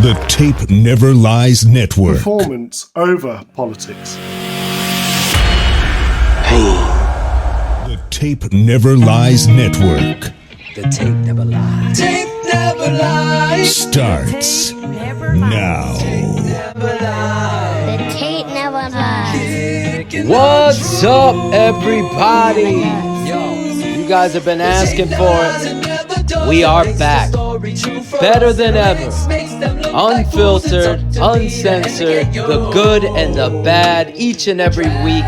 The Tape Never Lies Network. Performance over politics. The Tape Never Lies Network. The Tape Never Lies. Tape Never Lies. Starts now. The Tape Never Lies. What's up, everybody? Yo, you guys have been asking for it. We are back. Better than ever. Unfiltered, uncensored, the good and the bad, each and every week,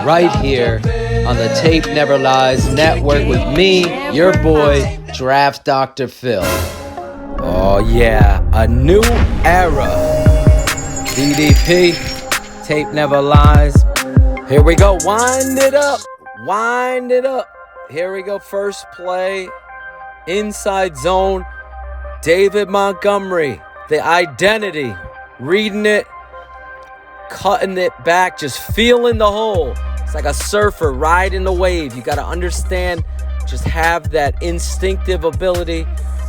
right here on the Tape Never Lies Network with me, your boy, Draft Dr. Phil. Oh yeah, a new era. DDP, Tape Never Lies. Here we go, wind it up, wind it up. Here we go, first play, inside zone, David Montgomery, the identity, reading it, cutting it back, just feeling the hole. It's like a surfer riding the wave. You got to understand, just have that instinctive ability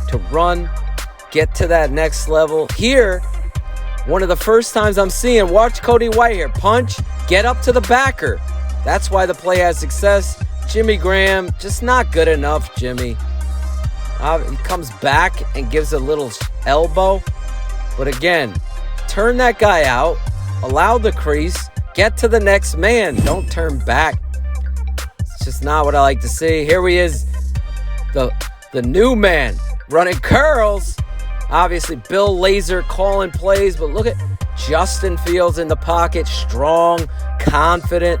to run, get to that next level. Here, one of the first times I'm seeing, watch Cody White here, punch, get up to the backer. That's why the play has success. Jimmy Graham, just not good enough, Jimmy. He comes back and gives a little elbow. But again, turn that guy out, allow the crease, get to the next man. Don't turn back. It's just not what I like to see. Here he is, the new man, running curls. Obviously, Bill Lazor calling plays, but look at Justin Fields in the pocket, strong, confident.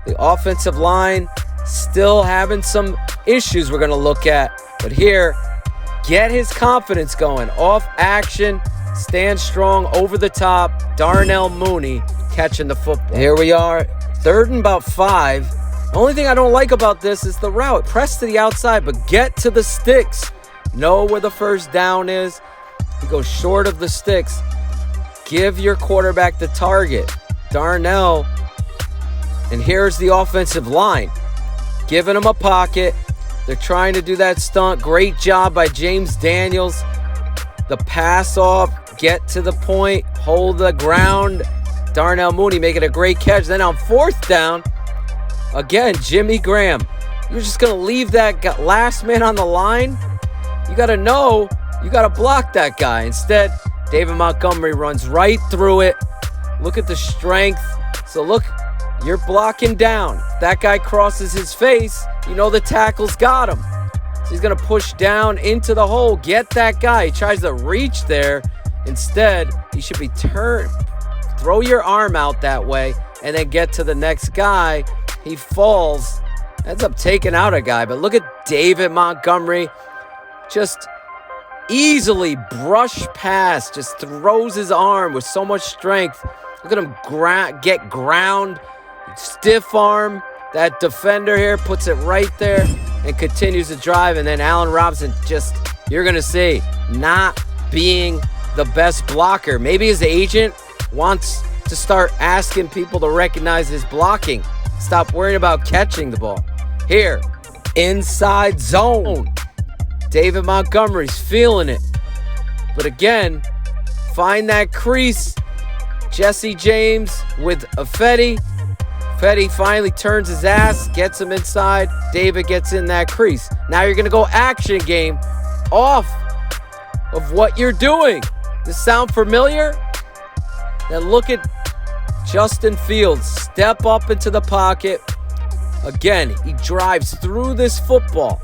The offensive line still having some issues we're going to look at. But here, get his confidence going. Off action, stand strong, over the top. Darnell Mooney catching the football. Here we are, 3rd and about 5. The only thing I don't like about this is the route. Press to the outside, but get to the sticks. Know where the first down is. You go short of the sticks. Give your quarterback the target. Darnell. And here's the offensive line. Giving him a pocket. They're trying to do that stunt. Great job by James Daniels. The pass off, get to the point, hold the ground. Darnell Mooney making a great catch. Then on 4th down, again, Jimmy Graham. You're just going to leave that last man on the line? You got to know, you got to block that guy. Instead, David Montgomery runs right through it. Look at the strength. So look, you're blocking down. If that guy crosses his face, you know the tackle's got him. So he's going to push down into the hole, get that guy. He tries to reach there. Instead, he should be turned. Throw your arm out that way and then get to the next guy. He falls, ends up taking out a guy. But look at David Montgomery. Just easily brush past, just throws his arm with so much strength. Look at him get ground, stiff arm. That defender here puts it right there and continues to drive. And then Allen Robinson just, you're going to see, not being the best blocker. Maybe his agent wants to start asking people to recognize his blocking. Stop worrying about catching the ball. Here, inside zone. David Montgomery's feeling it. But again, find that crease. Jesse James with Fetty. Fetty finally turns his ass, gets him inside. David gets in that crease. Now you're going to go action game off of what you're doing. Does this sound familiar? Then look at Justin Fields. Step up into the pocket. Again, he drives through this football.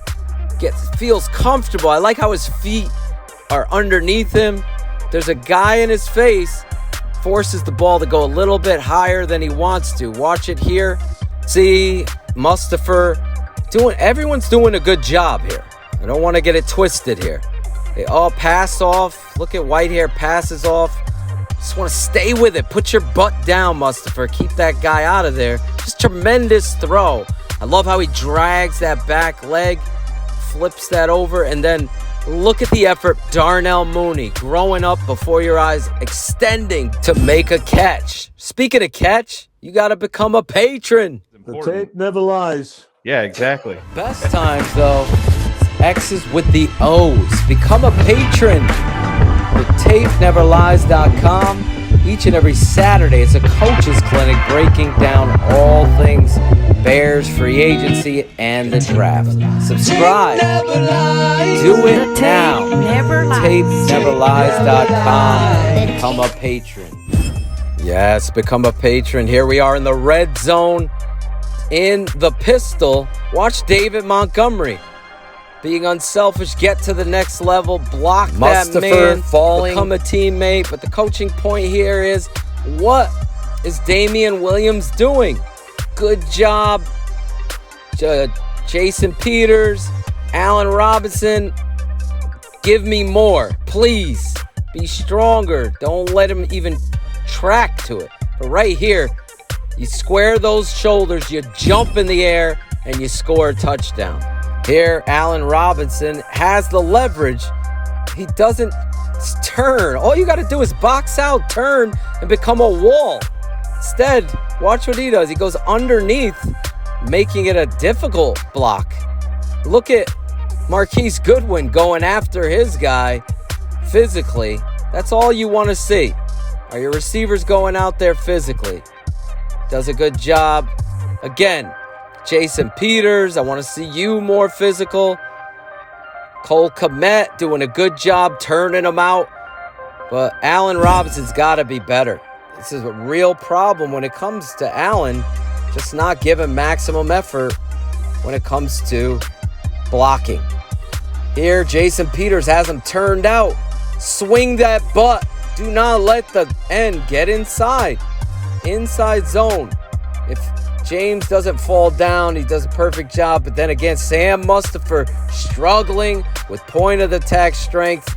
Feels comfortable. I like how his feet are underneath him. There's a guy in his face. Forces the ball to go a little bit higher than he wants to. Watch it here. See Mustipher everyone's doing a good job here. I don't want to get it twisted here. They all pass off. Look at Whitehair passes off. Just want to stay with it. Put your butt down, Mustipher. Keep that guy out of there. Just tremendous throw. I love how he drags that back leg, flips that over, and then look at the effort. Darnell Mooney growing up before your eyes, extending to make a catch. Speaking of catch, you got to become a patron. The tape never lies. Yeah, exactly. Best times, though, X's with the O's. Become a patron. TheTapeNeverLies.com. Each and every Saturday, it's a coach's clinic breaking down all things Bears free agency and the draft. Subscribe. Do it now. TapeNeverLies.com. Become a patron. Yes, become a patron. Here we are in the red zone in the pistol. Watch David Montgomery being unselfish, get to the next level, block that man, falling, become a teammate. But the coaching point here is, what is Damian Williams doing? Good job, Jason Peters, Allen Robinson. Give me more, please. Be stronger. Don't let him even track to it. But right here, you square those shoulders, you jump in the air, and you score a touchdown. Here, Allen Robinson has the leverage. He doesn't turn. All you got to do is box out, turn, and become a wall. Instead, watch what he does. He goes underneath, making it a difficult block. Look at Marquise Goodwin going after his guy physically. That's all you want to see. Are your receivers going out there physically? Does a good job. Again, Jason Peters, I want to see you more physical. Cole Kmet doing a good job turning them out. But Allen Robinson's got to be better. This is a real problem when it comes to Allen, just not giving maximum effort when it comes to blocking. Here, Jason Peters has him turned out. Swing that butt. Do not let the end get inside. Inside zone. If James doesn't fall down, he does a perfect job. But then again, Sam Mustipher struggling with point of attack strength.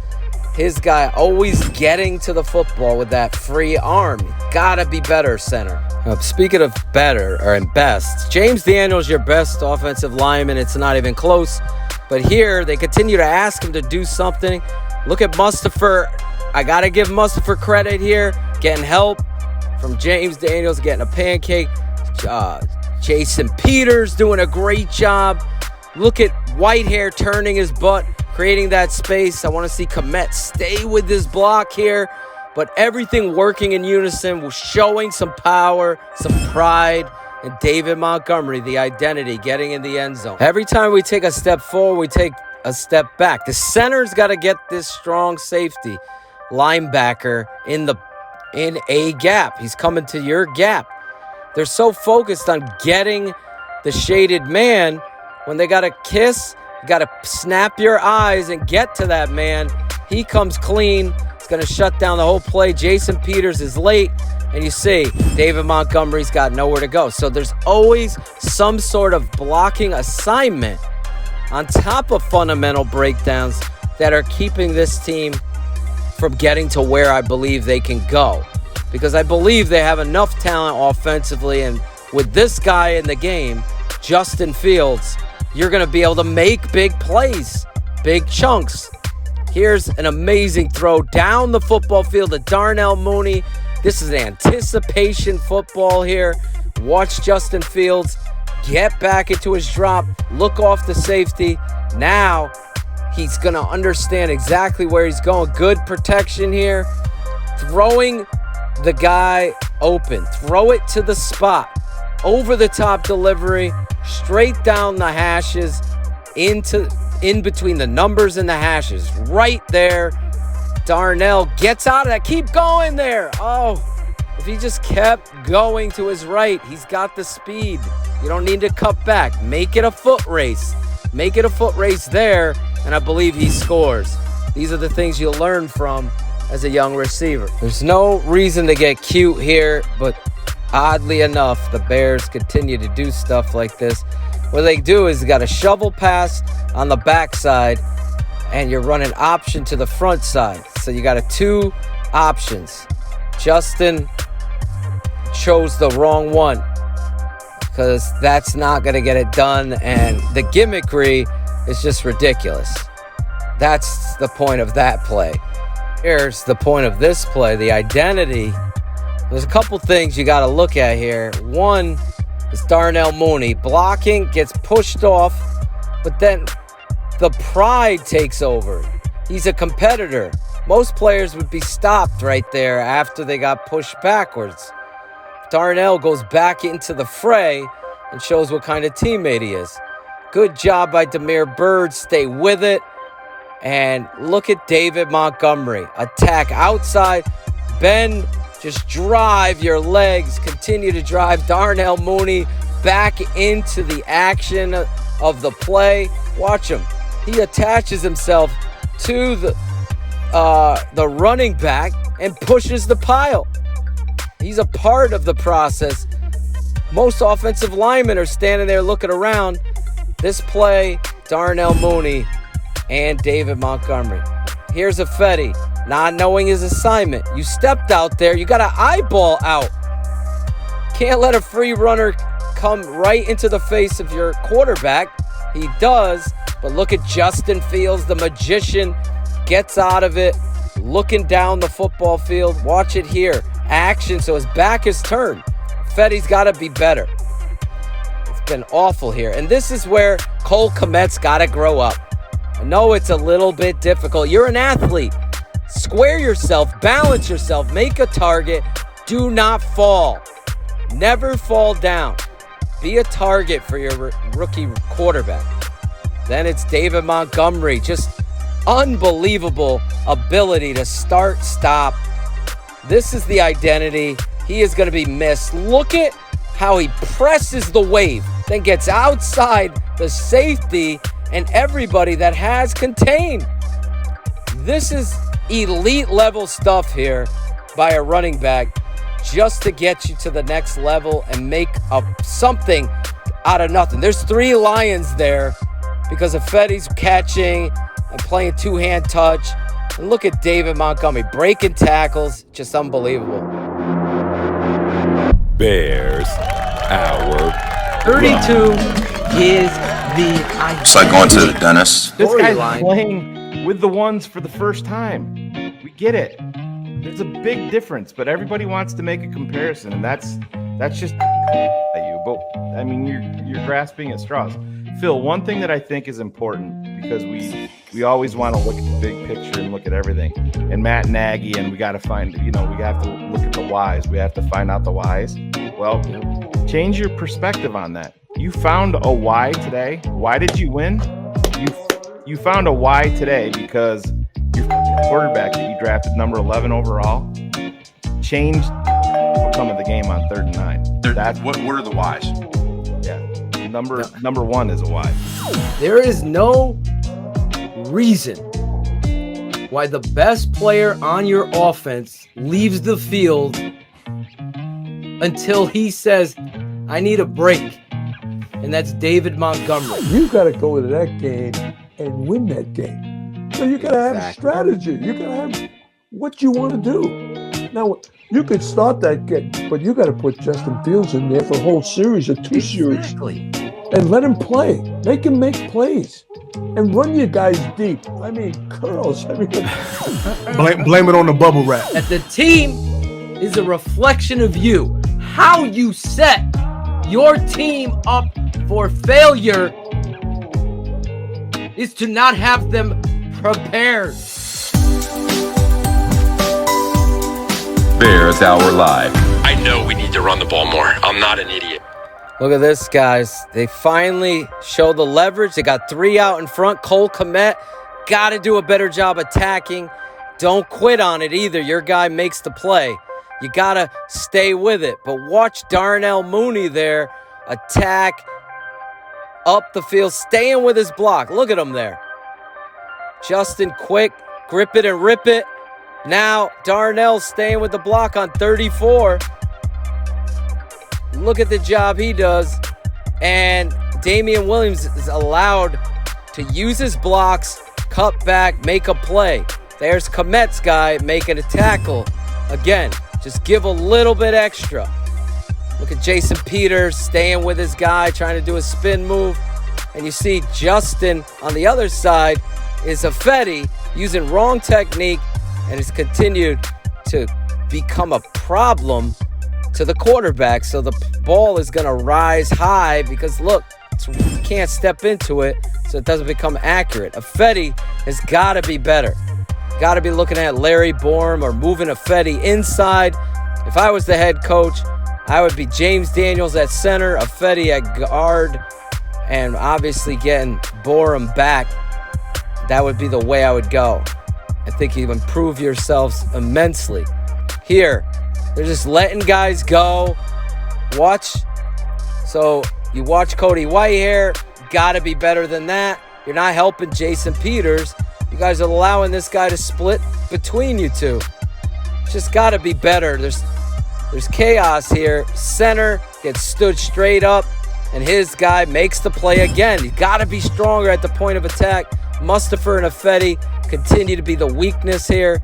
His guy always getting to the football with that free arm. Gotta be better, center. Speaking of better, or in best, James Daniels, your best offensive lineman. It's not even close. But here, they continue to ask him to do something. Look at Mustipher. I gotta give Mustipher credit here. Getting help from James Daniels, getting a pancake. Jason Peters doing a great job. Look at Whitehair turning his butt, creating that space. I want to see Kmet stay with this block here. But everything working in unison, showing some power, some pride. And David Montgomery, the identity, getting in the end zone. Every time we take a step forward, we take a step back. The center's got to get this strong safety linebacker in a gap. He's coming to your gap. They're so focused on getting the shaded man. When they got to kiss, you got to snap your eyes and get to that man. He comes clean. It's going to shut down the whole play. Jason Peters is late. And you see, David Montgomery's got nowhere to go. So there's always some sort of blocking assignment on top of fundamental breakdowns that are keeping this team from getting to where I believe they can go. Because I believe they have enough talent offensively, and with this guy in the game, Justin Fields, you're going to be able to make big plays, big chunks. Here's an amazing throw down the football field to Darnell Mooney. This is anticipation football here. Watch Justin Fields get back into his drop, look off the safety. Now he's going to understand exactly where he's going. Good protection here. Throwing the guy open. Throw it to the spot. Over the top delivery. Straight down the hashes. In between the numbers and the hashes. Right there. Darnell gets out of that. Keep going there. Oh, if he just kept going to his right, he's got the speed. You don't need to cut back. Make it a foot race. Make it a foot race there, and I believe he scores. These are the things you'll learn from as a young receiver. There's no reason to get cute here, but oddly enough, the Bears continue to do stuff like this. What they do is they got a shovel pass on the backside, and you're running option to the front side. So you got two options. Justin chose the wrong one because that's not going to get it done, and the gimmickry is just ridiculous. That's the point of that play. Here's the point of this play, the identity. There's a couple things you got to look at here. One is Darnell Mooney. Blocking, gets pushed off, but then the pride takes over. He's a competitor. most players would be stopped right there after they got pushed backwards. Darnell goes back into the fray and shows what kind of teammate he is. Good job by Demir Bird. Stay with it. And look at David Montgomery. Attack outside. Ben, just drive your legs. Continue to drive Darnell Mooney back into the action of the play. Watch him. He attaches himself to the running back and pushes the pile. He's a part of the process. Most offensive linemen are standing there looking around. This play, Darnell Mooney and David Montgomery. Here's a Fetty, not knowing his assignment. You stepped out there. You got to eyeball out. Can't let a free runner come right into the face of your quarterback. He does, but look at Justin Fields, the magician, gets out of it, looking down the football field. Watch it here. Action, so his back is turned. Fetty's got to be better. It's been awful here. And this is where Cole Kmet's got to grow up. I know it's a little bit difficult. You're an athlete. Square yourself, balance yourself, make a target. Do not fall. Never fall down. Be a target for your rookie quarterback. Then it's David Montgomery. Just unbelievable ability to start, stop. This is the identity. He is going to be missed. Look at how he presses the wave, then gets outside the safety and everybody that has contained. This is elite level stuff here by a running back just to get you to the next level and make something out of nothing. There's 3 Lions there because of Fetty's catching and playing two-hand touch. And look at David Montgomery breaking tackles, just unbelievable. Bears Hour 32 is the idea. It's like going to the dentist. This guy's playing with the ones for the first time. We get it. There's a big difference, but everybody wants to make a comparison, and that's just at you. But I mean, you're grasping at straws. Phil, one thing that I think is important, because we always want to look at the big picture and look at everything. And Matt Nagy, and we got to find, we have to look at the whys. We have to find out the whys. Well, change your perspective on that. You found a why today. Why did you win? You found a why today because your quarterback that you drafted number 11 overall changed the outcome of the game on 3rd and 9. What are the whys? Yeah. Number 1 is a why. There is no reason why the best player on your offense leaves the field until he says, I need a break. And that's David Montgomery. You got to go into that game and win that game. So you got to have a strategy. You got to have what you want to do. Now, you could start that game, but you got to put Justin Fields in there for a whole series or 2 series. And let him play. Make him make plays. And run your guys deep. I mean, curls. I mean, blame it on the bubble wrap. That the team is a reflection of you. How you set your team up for failure is to not have them prepared. Bears Hour Live. I know we need to run the ball more. I'm not an idiot. Look at this, guys. They finally show the leverage. They got 3 out in front. Cole Kmet got to do a better job attacking. Don't quit on it either. Your guy makes the play. You got to stay with it. But watch Darnell Mooney there attack up the field, staying with his block. Look at him there. Justin quick, grip it and rip it. Now Darnell staying with the block on 34. Look at the job he does. And Damian Williams is allowed to use his blocks, cut back, make a play. There's Kmet's guy making a tackle. Again, just give a little bit extra. Look at Jason Peters staying with his guy, trying to do a spin move. And you see Justin on the other side is a Fetty using wrong technique and has continued to become a problem to the quarterback. So the ball is going to rise high because, look, you can't step into it so it doesn't become accurate. A Fetty has got to be better. got to be looking at Larry Borum or moving Affetti inside. If I was the head coach, I would be James Daniels at center, Affetti at guard, and obviously getting Borum back. That would be the way I would go. I think you improve yourselves immensely. Here, they're just letting guys go. Watch. So you watch Cody Whitehair. Got to be better than that. You're not helping Jason Peters. You guys are allowing this guy to split between you two. Just got to be better. There's chaos here. Center gets stood straight up, and his guy makes the play again. You got to be stronger at the point of attack. Mustipher and Affetti continue to be the weakness here.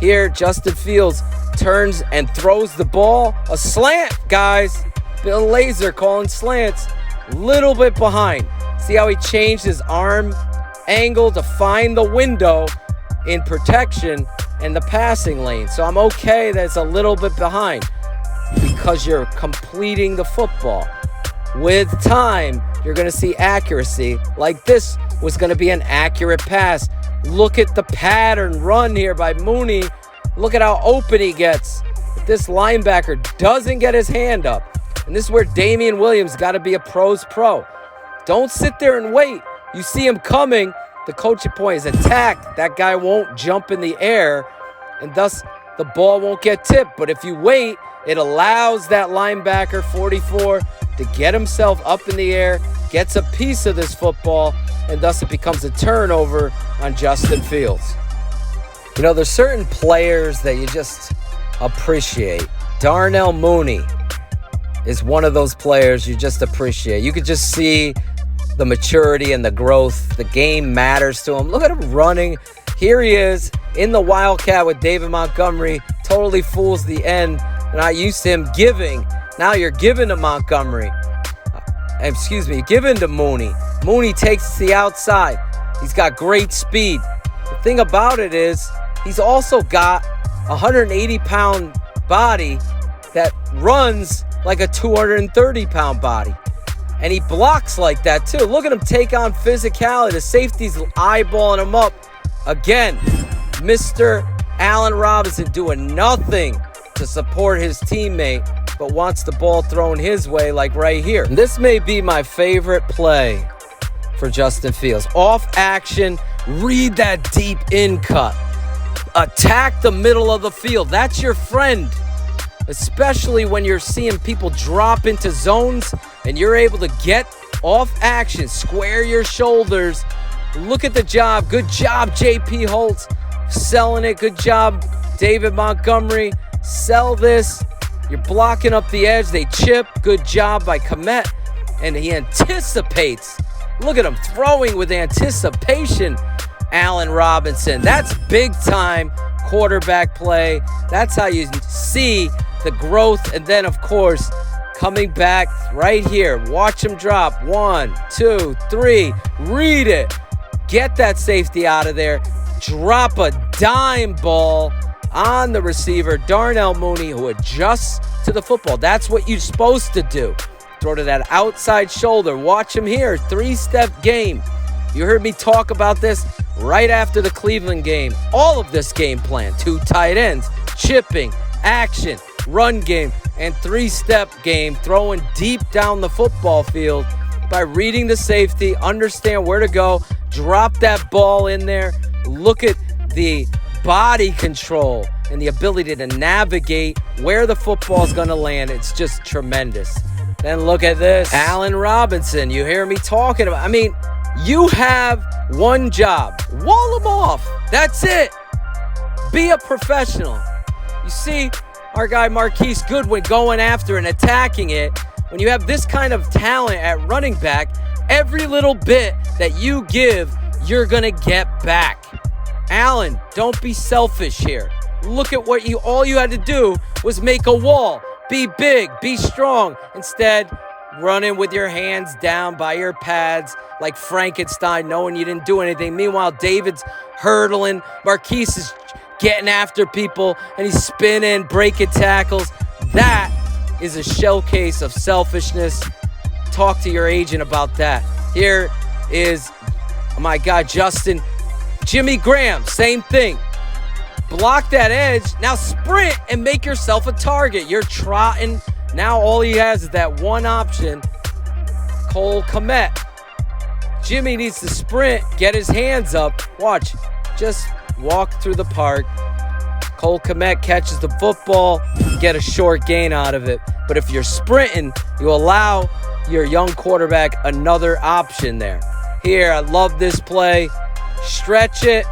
Here, Justin Fields turns and throws the ball. A slant, guys. Bill Lazor calling slants. Little bit behind. See how he changed his arm angle to find the window in protection and the passing lane. So I'm okay that it's a little bit behind because you're completing the football. With time, you're going to see accuracy. Like this was going to be an accurate pass. Look at the pattern run here by Mooney. Look at how open he gets. If this linebacker doesn't get his hand up, and this is where Damian Williams got to be a pro's pro. Don't sit there and wait. You see him coming. The coaching point is attacked. That guy won't jump in the air, and thus the ball won't get tipped. But if you wait, it allows that linebacker, 44, to get himself up in the air, gets a piece of this football, and thus it becomes a turnover on Justin Fields. You know, there's certain players that you just appreciate. Darnell Mooney is one of those players you just appreciate. You could just see the maturity and the growth. The game matters to him. Look at him running. Here he is in the Wildcat with David Montgomery. Totally fools the end. And I used to him giving. Now you're giving to Montgomery. Giving to Mooney. Mooney takes the outside. He's got great speed. The thing about it is he's also got a 180-pound body that runs like a 230-pound body. And he blocks like that too. Look at him take on physicality. The safety's eyeballing him up. Again, Mr. Allen Robinson doing nothing to support his teammate, but wants the ball thrown his way like right here. And this may be my favorite play for Justin Fields. Off action, read that deep in cut. Attack the middle of the field. That's your friend. Especially when you're seeing people drop into zones and you're able to get off action, square your shoulders. Look at the job. Good job, JP Holtz. Selling it. Good job, David Montgomery. Sell this. You're blocking up the edge. They chip. Good job by Komet. And he anticipates. Look at him throwing with anticipation. Allen Robinson. That's big time quarterback play. That's how you see the growth. And then, of course, coming back right here. Watch him drop. 1, 2, 3. Read it. Get that safety out of there. Drop a dime ball on the receiver, Darnell Mooney, who adjusts to the football. That's what you're supposed to do. Throw to that outside shoulder. Watch him here. 3-step game. You heard me talk about this right after the Cleveland game. All of this game plan. 2 tight ends, chipping, action, run game, and 3-step game, throwing deep down the football field by reading the safety, understand where to go, drop that ball in there. Look at the body control and the ability to navigate where the football is going to land. It's just tremendous. Then look at this. Allen Robinson, you hear me talking about. I mean, you have one job. Wall them off. That's it. Be a professional. You see our guy Marquise Goodwin going after and attacking it. When you have this kind of talent at running back, every little bit that you give, you're going to get back. Allen, don't be selfish here. Look at what all you had to do was make a wall. Be big, be strong. Instead, running with your hands down by your pads like Frankenstein, knowing you didn't do anything. Meanwhile, David's hurdling. Marquise is getting after people, and he's spinning, breaking tackles. That is a showcase of selfishness. Talk to your agent about that. Here is my guy, Justin. Jimmy Graham, same thing. block that edge. Now sprint and make yourself a target. You're trotting. Now all he has is that one option. Cole Kmet. Jimmy needs to sprint, get his hands up. Watch, just walk through the park. Cole Kmet catches the football, get a short gain out of it. But if you're sprinting, you allow your young quarterback another option there. Here, I love this play. Stretch it.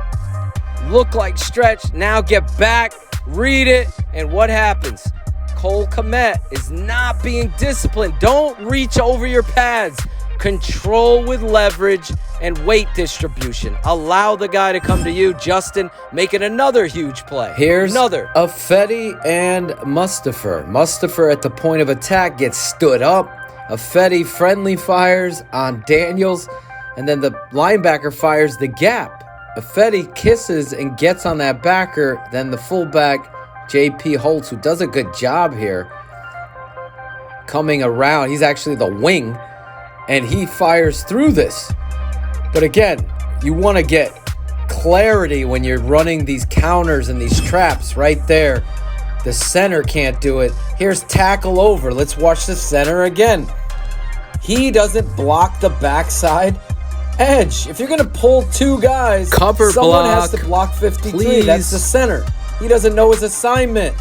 Look like stretch. Now get back, read it, and what happens? Cole Kmet is not being disciplined. Don't reach over your pads. Control with leverage and weight distribution. Allow the guy to come to you. Justin making another huge play. Here's another. Affetti and Mustafer. Mustafer at the point of attack gets stood up. Affetti friendly fires on Daniels, and then the linebacker fires the gap. Affetti kisses and gets on that backer. Then the fullback, J.P. Holtz, who does a good job here, coming around. He's actually the wing. And he fires through this. But again, you want to get clarity when you're running these counters and these traps right there. The center can't do it. Here's tackle over. Let's watch the center again. He doesn't block the backside edge. If you're going to pull two guys, Cover someone block, has to block 53. please. That's the center. He doesn't know his assignment.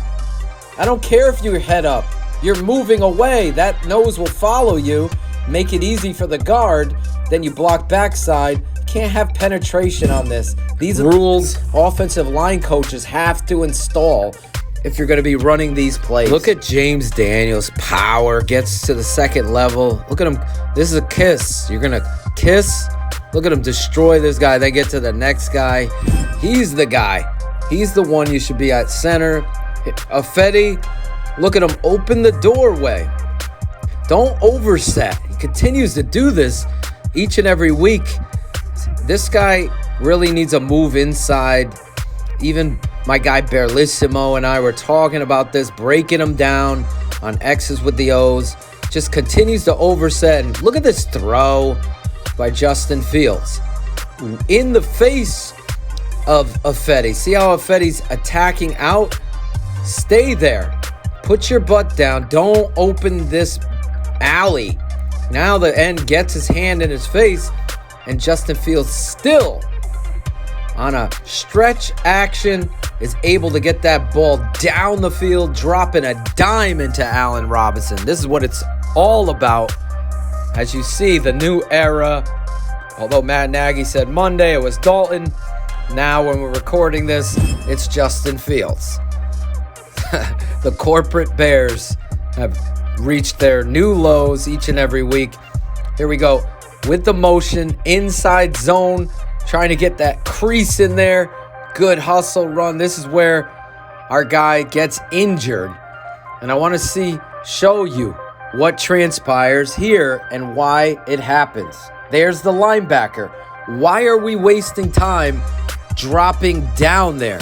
I don't care if you head up. You're moving away. That nose will follow you. Make it easy for the guard, then you block backside. Can't have penetration on this. These rules offensive line coaches have to install if you're going to be running these plays. Look at James Daniels. Power gets to the second level. Look at him. This is a kiss. You're going to kiss. Look at him destroy this guy. Then get to the next guy. He's the guy. He's the one you should be at center. Affetti, look at him open the doorway. Don't overset. He continues to do this each and every week. This guy really needs a move inside. Even my guy Bearlissimo and I were talking about this, breaking him down on X's with the O's. Just continues to overset. And look at this throw by Justin Fields. In the face of Affetti. See how Affetti's attacking out? Stay there. Put your butt down. Don't open this alley. Now the end gets his hand in his face, and Justin Fields still on a stretch action is able to get that ball down the field, dropping a dime into Allen Robinson. This is what it's all about. As you see, the new era. Although Matt Nagy said Monday it was Dalton, now when we're recording this, it's Justin Fields. The corporate Bears have reached their new lows each and every week. Here we go with the motion, inside zone, trying to get that crease in there. Good hustle run. This is where our guy gets injured. And I want to show you what transpires here and why it happens. There's the linebacker. Why are we wasting time dropping down there?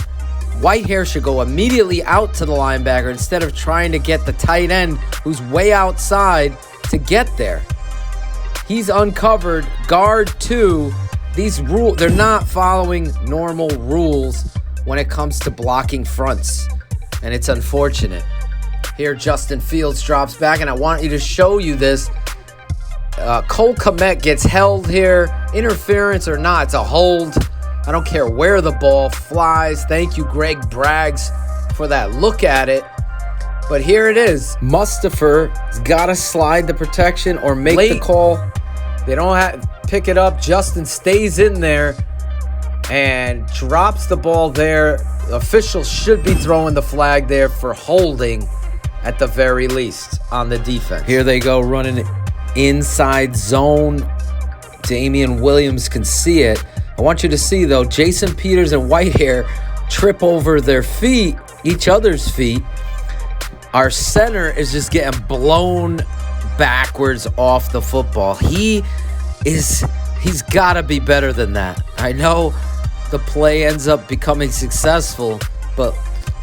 Whitehair should go immediately out to the linebacker instead of trying to get the tight end who's way outside to get there. He's uncovered. Guard 2. These rules, they're not following normal rules when it comes to blocking fronts. And it's unfortunate. Here, Justin Fields drops back, and I want you to show you this. Cole Kmet gets held here. Interference or not, it's a hold. I don't care where the ball flies. Thank you, Greg Braggs, for that look at it. But here it is. Mustafer's got to slide the protection or make the call. They don't have pick it up. Justin stays in there and drops the ball there. The official should be throwing the flag there for holding at the very least on the defense. Here they go running inside zone. Damian Williams can see it. I want you to see, though, Jason Peters and Whitehair trip over their feet, each other's feet. Our center is just getting blown backwards off the football. He's got to be better than that. I know the play ends up becoming successful, but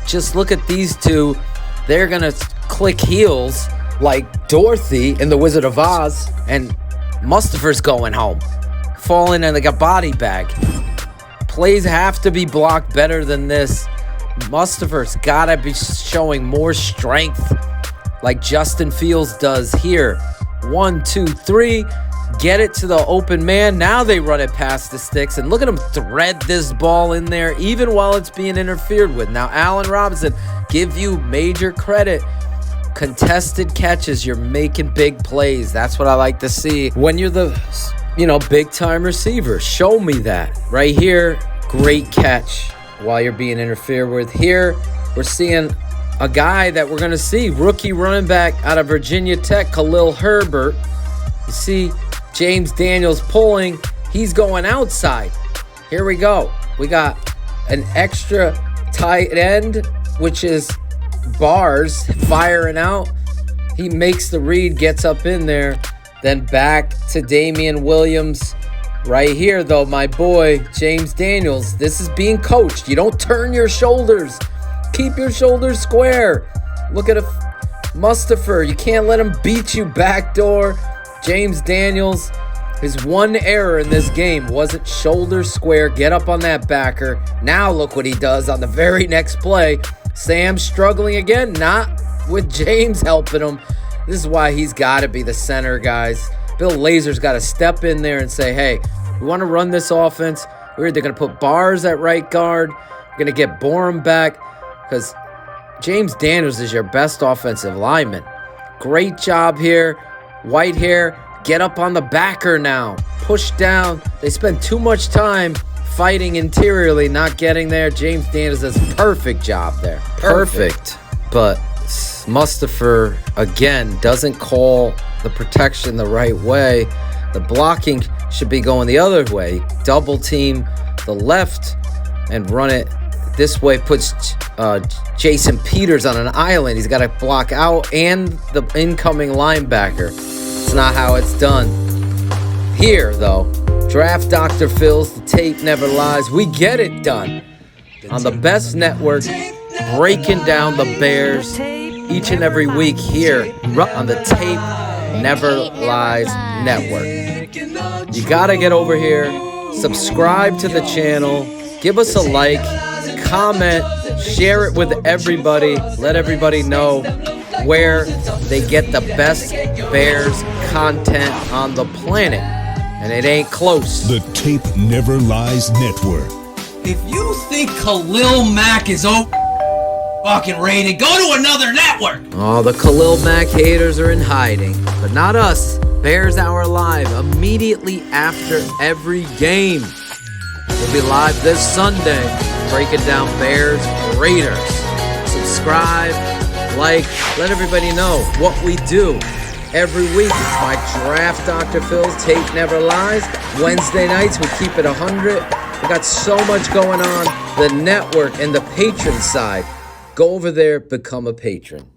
just look at these two. They're going to click heels like Dorothy in The Wizard of Oz, and Mustafer's going home, falling in like a body bag. Plays have to be blocked better than this. Mustafer's got to be showing more strength like Justin Fields does here. 1, 2, 3. Get it to the open man. Now they run it past the sticks, and look at him thread this ball in there even while it's being interfered with. Now, Allen Robinson, give you major credit. Contested catches, you're making big plays. That's what I like to see when you're the, big-time receiver. Show me that. Right here, great catch while you're being interfered with. Here, we're seeing a guy that we're going to see, rookie running back out of Virginia Tech, Khalil Herbert. You see James Daniels pulling. He's going outside. Here we go. We got an extra tight end, which is Bars, firing out. He makes the read, gets up in there. Then back to Damian Williams. Right here, though, my boy, James Daniels. This is being coached. You don't turn your shoulders. Keep your shoulders square. Look at Mustafer. You can't let him beat you backdoor. James Daniels, his one error in this game wasn't shoulder square. Get up on that backer. Now look what he does on the very next play. Sam's struggling again, not with James helping him. This is why he's got to be the center, guys. Bill Lazor's got to step in there and say, hey, we want to run this offense. We're either going to put Bars at right guard. We're going to get Borum back because James Daniels is your best offensive lineman. Great job here. Whitehair, get up on the backer now. Push down. They spend too much time fighting interiorly, not getting there. James Daniels does a perfect job there. Perfect. But Mustafer, again, doesn't call the protection the right way. The blocking should be going the other way. Double team the left and run it this way. Puts Jason Peters on an island. He's got to block out and the incoming linebacker. It's not how it's done. Here, though, Draft Dr. Phil's The Tape Never Lies. We get it done on the best network, breaking down the Bears each and every week here on the Tape Never Lies Network. You got to get over here, subscribe to the channel, give us a like, comment, share it with everybody, let everybody know where they get the best Bears content on the planet. And it ain't close. The Tape Never Lies Network. If you think Khalil Mack is fucking rated, go to another network. Oh, the Khalil Mack haters are in hiding. But not us. Bears Hour Live immediately after every game. We'll be live this Sunday breaking down Bears Raiders. Subscribe, like, let everybody know what we do. Every week, it's my Draft Dr. Phil's Tape Never Lies. Wednesday nights, we keep it 100. We got so much going on. The network and the patron side. Go over there, become a patron.